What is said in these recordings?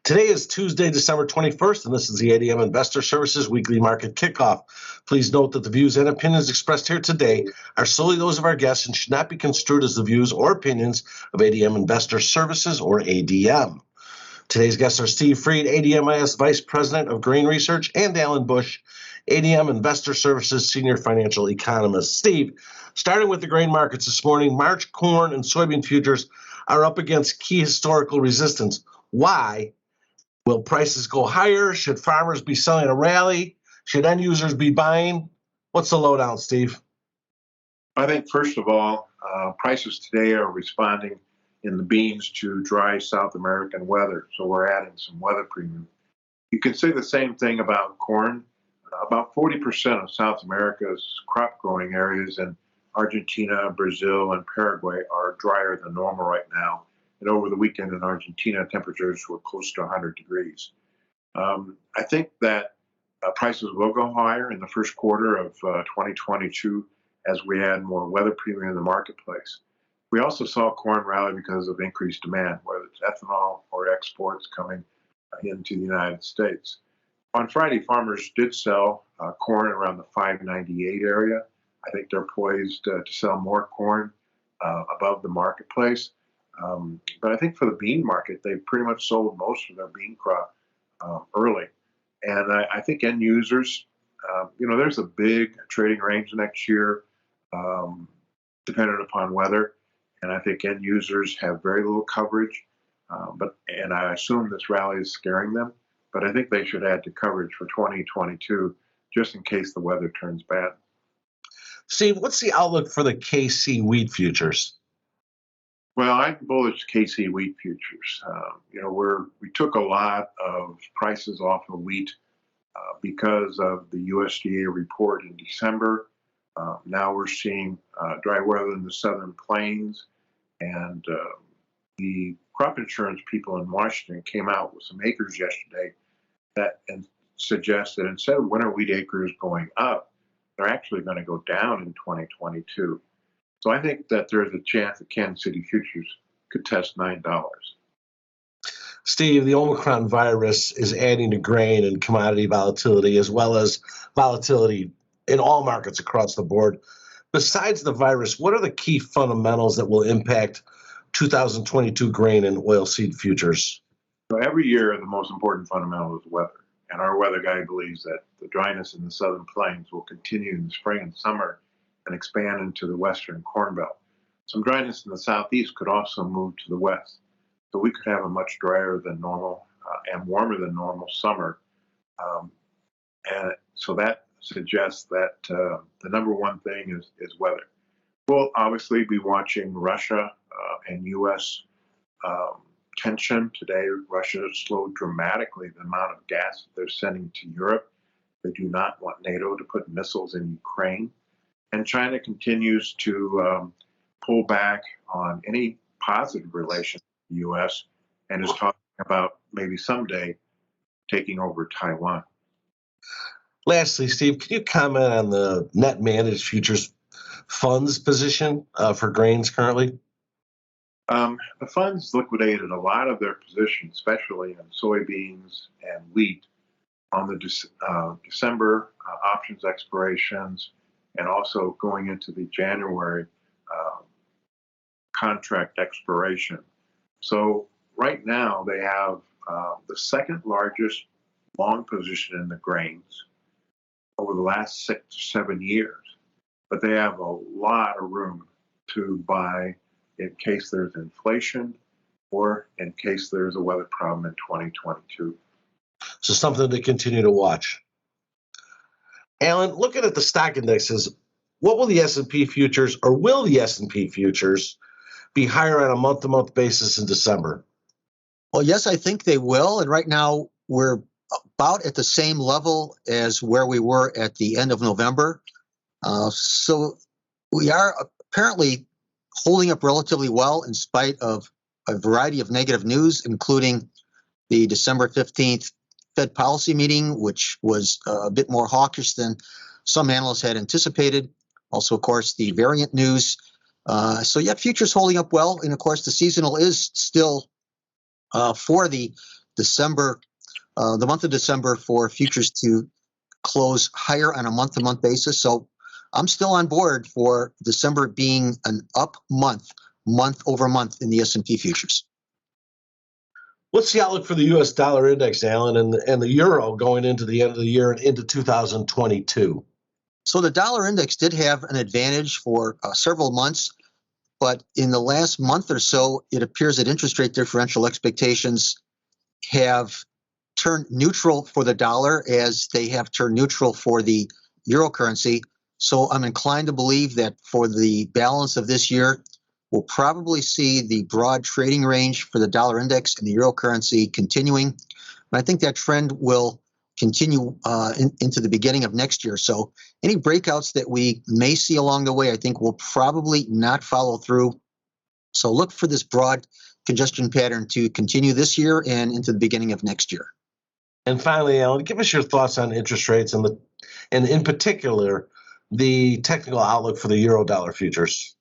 Today is Tuesday, December 21st, and this is the ADM Investor Services Weekly Market Kickoff. Please note that the views and opinions expressed here today are solely those of our guests and should not be construed as the views or opinions of ADM Investor Services or ADM. Today's guests are Steve Freed, ADMIS Vice President of Grain Research, and Alan Bush, ADM Investor Services Senior Financial Economist. Steve, starting with the grain markets this morning, March corn and soybean futures are up against key historical resistance. Why? Will prices go higher? Should farmers be selling a rally? Should end users be buying? What's the lowdown, Steve? I think, first of all, prices today are responding in the beans to dry South American weather, so we're adding some weather premium. You can say the same thing about corn. About 40% of South America's crop growing areas in Argentina, Brazil, and Paraguay are drier than normal right now. And over the weekend in Argentina, temperatures were close to 100 degrees. I think that prices will go higher in the first quarter of 2022 as we add more weather premium in the marketplace. We also saw corn rally because of increased demand, whether it's ethanol or exports coming into the United States. On Friday, farmers did sell corn around the 598 area. I think they're poised to sell more corn above the marketplace. But I think for the bean market, they've pretty much sold most of their bean crop early. And I think end users, there's a big trading range next year, dependent upon weather. And I think end users have very little coverage. And I assume this rally is scaring them. But I think they should add to coverage for 2022, just in case the weather turns bad. Steve, what's the outlook for the KC wheat futures? Well, I'm bullish KC wheat futures. We took a lot of prices off of wheat because of the USDA report in December. Now we're seeing dry weather in the southern plains, and the crop insurance people in Washington came out with some acres yesterday that suggest that instead of winter wheat acres going up, they're actually going to go down in 2022. So I think that there's a chance that Kansas City futures could test $9. Steve, the Omicron virus is adding to grain and commodity volatility, as well as volatility in all markets across the board. Besides the virus, what are the key fundamentals that will impact 2022 grain and oilseed futures? So every year, the most important fundamental is weather. And our weather guy believes that the dryness in the southern plains will continue in the spring and summer and expand into the western corn belt. Some dryness in the southeast could also move to the west. So we could have a much drier than normal and warmer than normal summer. And so that suggests that the number one thing is weather. We'll obviously be watching Russia and U.S. Tension. Today, Russia slowed dramatically the amount of gas that they're sending to Europe. They do not want NATO to put missiles in Ukraine. And China continues to pull back on any positive relation with the U.S. and is talking about maybe someday taking over Taiwan. Lastly, Steve, can you comment on the net managed futures funds position for grains currently? The funds liquidated a lot of their positions, especially in soybeans and wheat, on the December options expirations, and also going into the January contract expiration. So right now they have the second largest long position in the grains over the last 6 to 7 years, but they have a lot of room to buy in case there's inflation or in case there's a weather problem in 2022. So something to continue to watch. Alan, looking at the stock indexes, what will the S&P futures, or will the S&P futures be higher on a month-to-month basis in December? Well, yes, I think they will. And right now we're about at the same level as where we were at the end of November. So we are apparently holding up relatively well in spite of a variety of negative news, including the December 15th Fed policy meeting, which was a bit more hawkish than some analysts had anticipated. Also, of course, the variant news. So, yeah, futures holding up well. And, of course, the seasonal is still for the December, the month of December, for futures to close higher on a month-to-month basis. So I'm still on board for December being an up month, month over month in the S&P futures. What's the outlook for the U.S. dollar index, Alan, and the euro going into the end of the year and into 2022? So the dollar index did have an advantage for several months, but in the last month or so, it appears that interest rate differential expectations have turned neutral for the dollar as they have turned neutral for the euro currency. So I'm inclined to believe that for the balance of this year, we'll probably see the broad trading range for the dollar index and the euro currency continuing. And I think that trend will continue into the beginning of next year. So any breakouts that we may see along the way, I think will probably not follow through. So look for this broad congestion pattern to continue this year and into the beginning of next year. And finally, Alan, give us your thoughts on interest rates and in particular, the technical outlook for the euro dollar futures.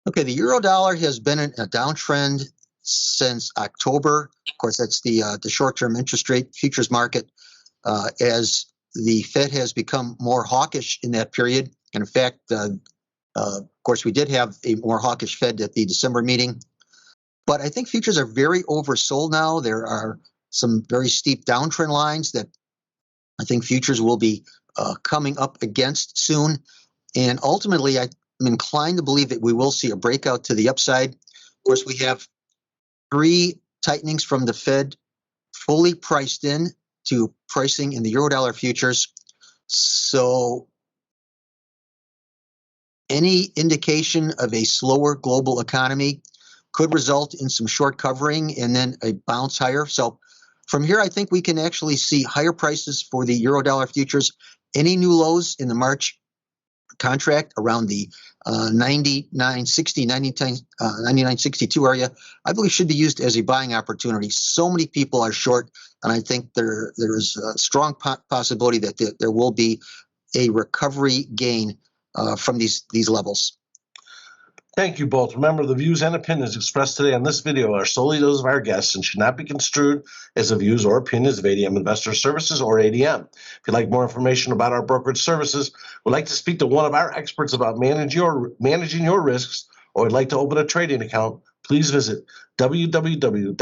Okay, the euro dollar has been in a downtrend since October. Of course, that's the short-term interest rate futures market, as the Fed has become more hawkish in that period. And in fact, of course, we did have a more hawkish Fed at the December meeting. But I think futures are very oversold now. There are some very steep downtrend lines that I think futures will be coming up against soon. And ultimately, I'm inclined to believe that we will see a breakout to the upside. Of course, we have 3 tightenings from the Fed fully priced in to pricing in the Eurodollar futures. So any indication of a slower global economy could result in some short covering and then a bounce higher. So from here, I think we can actually see higher prices for the Eurodollar futures. Any new lows in the March contract around the 99.60, 99.62 area, I believe should be used as a buying opportunity. So many people are short, and I think there is a strong possibility that there will be a recovery gain from these levels. Thank you both. Remember, the views and opinions expressed today on this video are solely those of our guests and should not be construed as the views or opinions of ADM Investor Services or ADM. If you'd like more information about our brokerage services, would like to speak to one of our experts about managing your risks, or would like to open a trading account, please visit www.admis.com.